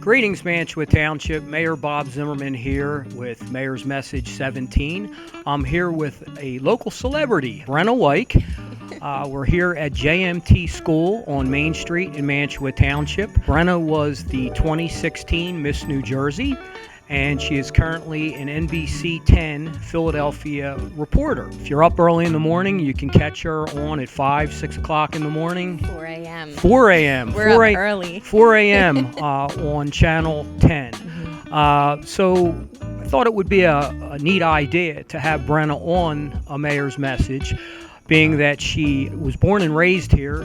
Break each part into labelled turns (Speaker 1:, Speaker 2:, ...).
Speaker 1: Greetings, Mantua Township. Mayor Bob Zimmerman here with Mayor's Message 17. I'm here with a local celebrity, Brenna Weick. We're here at JMT School on Main Street in Mantua Township. Brenna was the 2016 Miss New Jersey, and she is currently an NBC 10 Philadelphia reporter. If you're up early in the morning, you can catch her on at 5, 6 o'clock in the morning.
Speaker 2: 4 a.m.
Speaker 1: 4 a.m.
Speaker 2: We're up early.
Speaker 1: 4 a.m. On Channel 10. So I thought it would be a neat idea to have Brenna on a Mayor's Message, being that she was born and raised here,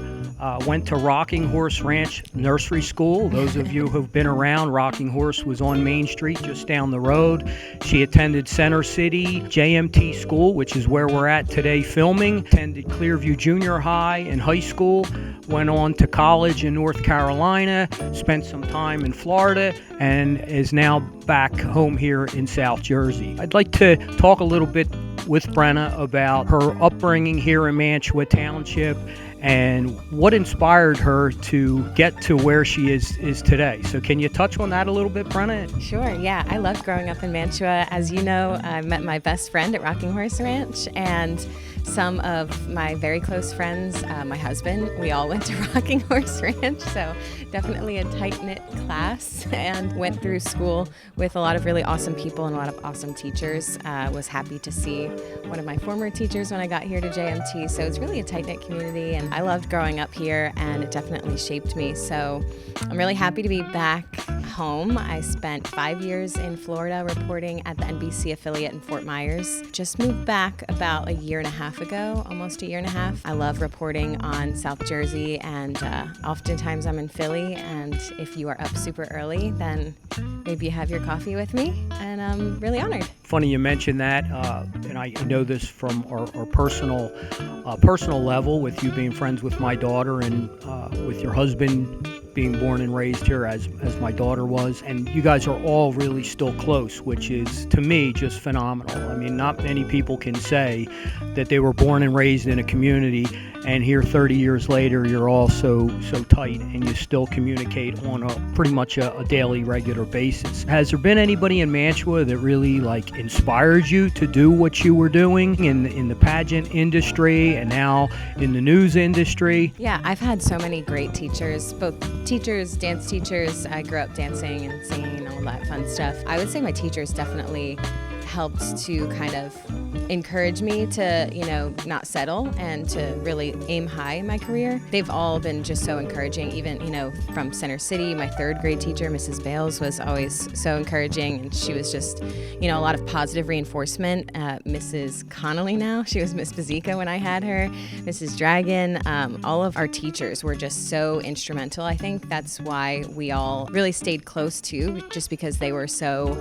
Speaker 1: went to Rocking Horse Ranch Nursery School. Those of you who've been around, Rocking Horse was on Main Street just down the road. She attended Center City JMT School, which is where we're at today filming, attended Clearview Junior High and high school, went on to college in North Carolina, spent some time in Florida, and is now back home here in South Jersey. I'd like to talk a little bit with Brenna about her upbringing here in Mantua Township and what inspired her to get to where she is today. So can you touch on that a little bit, Brenna?
Speaker 2: Sure, yeah. I loved growing up in Mantua. As you know, I met my best friend at Rocking Horse Ranch, and some of my very close friends, my husband, we all went to Rocking Horse Ranch, so definitely a tight-knit class, and went through school with a lot of really awesome people and a lot of awesome teachers. Was happy to see one of my former teachers when I got here to JMT, so it's really a tight-knit community, and I loved growing up here, and it definitely shaped me, so I'm really happy to be back home. I spent 5 years in Florida reporting at the NBC affiliate in Fort Myers. Just moved back about a year and a half ago, almost a year and a half. I love reporting on South Jersey, and oftentimes I'm in Philly, and if you are up super early, then maybe you have your coffee with me, and I'm really honored.
Speaker 1: Funny you mentioned that, and I know this from our personal level, with you being friends with my daughter and with your husband being born and raised here as my daughter was, and you guys are all really still close, which is, to me, just phenomenal. I mean, not many people can say that they were born and raised in a community, and here 30 years later, you're all so tight, and you still communicate on a pretty much a daily, regular basis. Has there been anybody in Mantua that really inspired you to do what you were doing in the pageant industry and now in the news industry?
Speaker 2: Yeah, I've had so many great teachers, both teachers, dance teachers. I grew up dancing and singing and all that fun stuff. I would say my teachers definitely helped to kind of encourage me to, not settle and to really aim high in my career. They've all been just so encouraging, even, from Center City. My third grade teacher, Mrs. Bales, was always so encouraging, and she was just, a lot of positive reinforcement. Mrs. Connolly now, she was Miss Bazika when I had her, Mrs. Dragon, all of our teachers were just so instrumental. I think that's why we all really stayed close too, just because they were so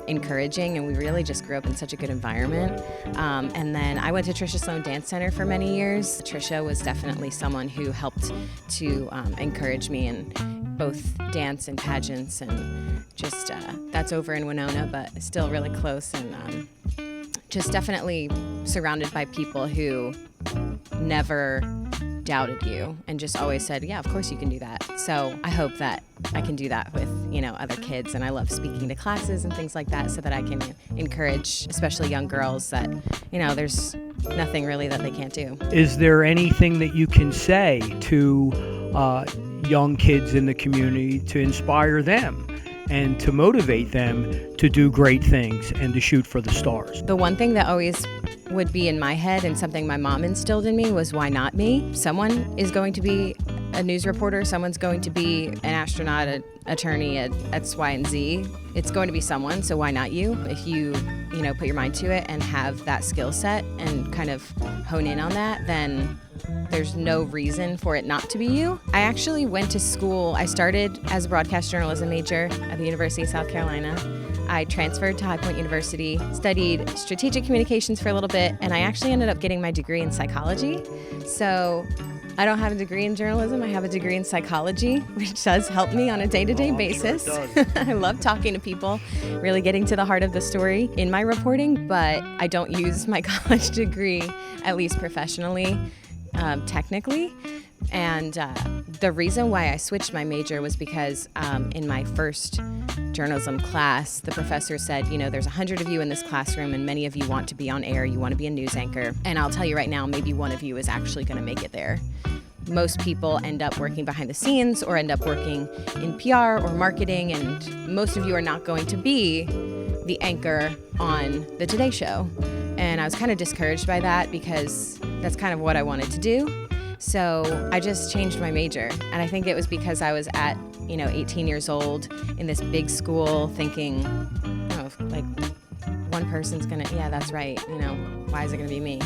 Speaker 2: encouraging, and we really just grew up in such a good environment. And then I went to Trisha Sloan Dance Center for many years. Trisha was definitely someone who helped to encourage me in both dance and pageants, and just that's over in Winona, but still really close, and just definitely surrounded by people who never doubted you and just always said, yeah, of course you can do that. So I hope that I can do that with, other kids, and I love speaking to classes and things like that, so that I can encourage, especially young girls, that, there's nothing really that they can't do.
Speaker 1: Is there anything that you can say to young kids in the community to inspire them and to motivate them to do great things and to shoot for the stars?
Speaker 2: The one thing that always would be in my head, and something my mom instilled in me, was, why not me? Someone is going to be a news reporter, someone's going to be an astronaut, an attorney at X, Y, and Z. It's going to be someone, so why not you? If you, put your mind to it and have that skill set and kind of hone in on that, then there's no reason for it not to be you. I actually went to school. I started as a broadcast journalism major at the University of South Carolina. I transferred to High Point University, studied strategic communications for a little bit, and I actually ended up getting my degree in psychology. So I don't have a degree in journalism. I have a degree in psychology, which does help me on a day-to-day basis.
Speaker 1: Sure it does.
Speaker 2: I love talking to people, really getting to the heart of the story in my reporting, but I don't use my college degree, at least professionally, technically. And the reason why I switched my major was because in my first journalism class, the professor said, there's 100 of you in this classroom and many of you want to be on air, you want to be a news anchor. And I'll tell you right now, maybe one of you is actually going to make it there. Most people end up working behind the scenes or end up working in PR or marketing, and most of you are not going to be the anchor on the Today Show. And I was kind of discouraged by that because that's kind of what I wanted to do. So I just changed my major. And I think it was because I was at, 18 years old in this big school thinking, like one person's gonna, yeah, that's right. Why is it gonna be me?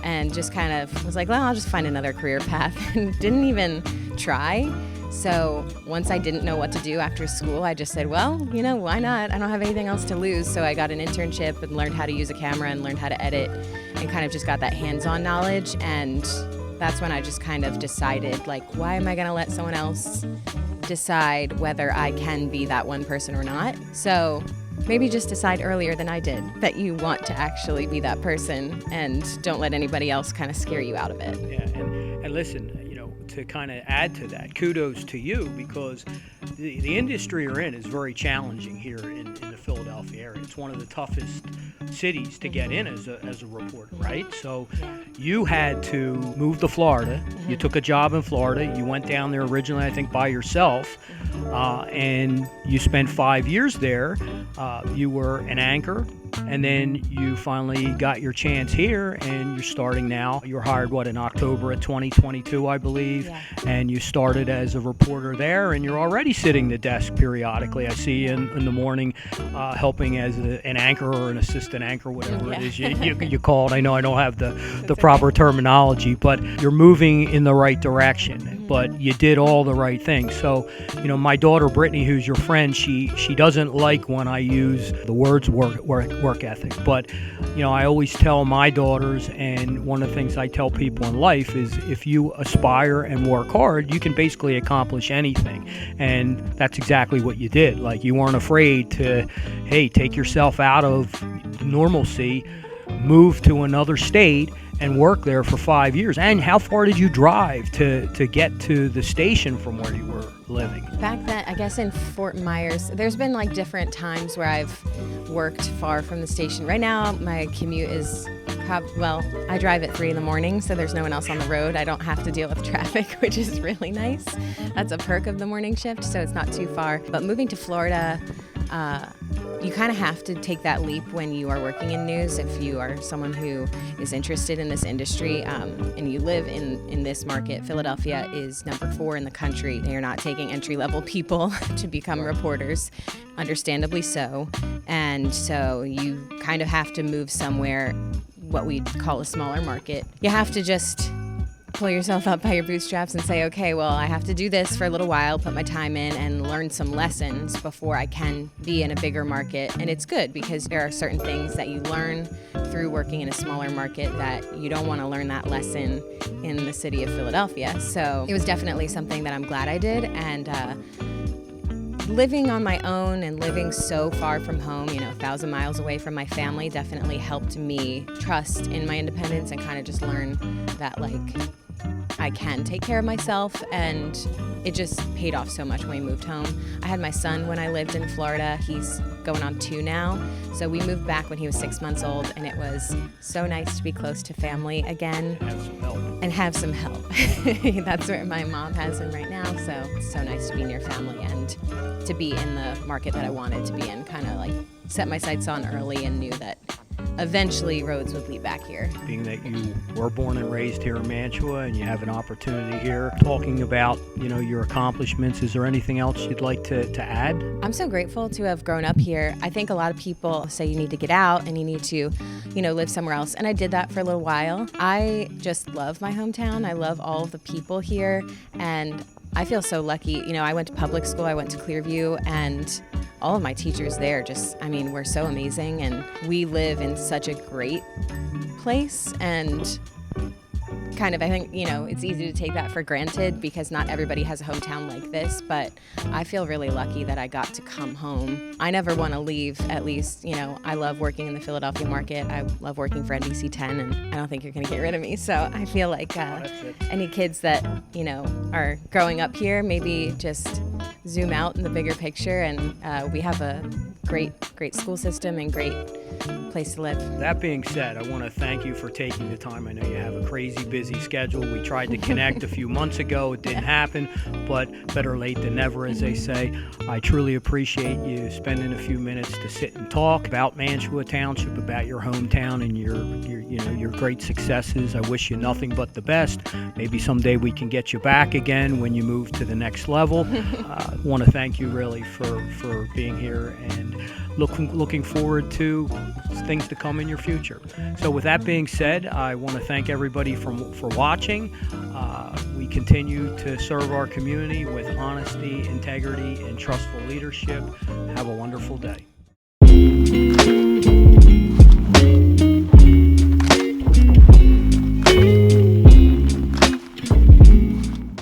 Speaker 2: And just kind of was like, well, I'll just find another career path, and didn't even try. So once I didn't know what to do after school, I just said, well, why not? I don't have anything else to lose. So I got an internship and learned how to use a camera and learned how to edit and kind of just got that hands-on knowledge. And that's when I just kind of decided, like, why am I going to let someone else decide whether I can be that one person or not? So maybe just decide earlier than I did that you want to actually be that person, and don't let anybody else kind of scare you out of it.
Speaker 1: Yeah, and listen, to kind of add to that, kudos to you, because the industry you're in is very challenging here in the Philadelphia area. It's one of the toughest cities to get in as a reporter, right? So you had to move to Florida. You took a job in Florida. You went down there originally, I think, by yourself, and you spent 5 years there. You were an anchor, and then you finally got your chance here, and you're starting now. You were hired, in October of 2022, I believe, and you started as a reporter there, and you're already sitting the desk periodically. I see you in the morning helping as an anchor or an assistant anchor, whatever it is you call it. I know I don't have the proper terminology, but you're moving in the right direction, but you did all the right things. So, my daughter Brittany, who's your friend, she doesn't like when I use the words work ethic, but I always tell my daughters, and one of the things I tell people in life is, if you aspire and work hard, you can basically accomplish anything. And that's exactly what you did. Like, you weren't afraid to, take yourself out of normalcy, move to another state, and work there for 5 years. And how far did you drive to get to the station from where you were living?
Speaker 2: Back then, I guess in Fort Myers, there's been different times where I've worked far from the station. Right now, my commute is I drive at 3 a.m, so there's no one else on the road. I don't have to deal with traffic, which is really nice. That's a perk of the morning shift, so it's not too far. But moving to Florida, you kind of have to take that leap when you are working in news. If you are someone who is interested in this industry and you live in this market, Philadelphia is number 4 in the country. They are not taking entry-level people to become reporters, understandably so. And so you kind of have to move somewhere, what we call a smaller market. You have to just pull yourself up by your bootstraps and say, okay, well, I have to do this for a little while, put my time in and learn some lessons before I can be in a bigger market. And it's good because there are certain things that you learn through working in a smaller market that you don't want to learn that lesson in the city of Philadelphia. So it was definitely something that I'm glad I did. And living on my own and living so far from home, 1,000 miles away from my family, definitely helped me trust in my independence and kind of just learn that, I can take care of myself, and it just paid off so much when we moved home. I had my son when I lived in Florida. He's going on 2 now. So we moved back when he was 6 months old, and it was so nice to be close to family again. And have some help. That's where my mom has him right now, so it's so nice to be near family and to be in the market that I wanted to be in, kind of set my sights on early and knew that eventually roads would lead back here.
Speaker 1: Being that you were born and raised here in Mantua and you have an opportunity here, talking about, your accomplishments, is there anything else you'd like to add?
Speaker 2: I'm so grateful to have grown up here. I think a lot of people say you need to get out and you need to, live somewhere else. And I did that for a little while. I just love my hometown. I love all of the people here. And I feel so lucky. I went to public school. I went to Clearview, and all of my teachers there we're so amazing, and we live in such a great place, and kind of, I think, it's easy to take that for granted because not everybody has a hometown like this, but I feel really lucky that I got to come home. I never want to leave, at least, I love working in the Philadelphia market. I love working for NBC 10, and I don't think you're going to get rid of me. So I feel like any kids that, are growing up here, maybe just zoom out in the bigger picture, and we have a great school system and great place to live.
Speaker 1: That being said, I want to thank you for taking the time. I know you have a crazy busy schedule. We tried to connect a few months ago. It didn't happen, but better late than never, as they say. I truly appreciate you spending a few minutes to sit and talk about Mantua Township, about your hometown and your great successes. I wish you nothing but the best. Maybe someday we can get you back again when you move to the next level. I want to thank you really for being here, and looking forward to things to come in your future. So with that being said, I want to thank everybody for watching. We continue to serve our community with honesty, integrity, and trustful leadership. Have a wonderful day.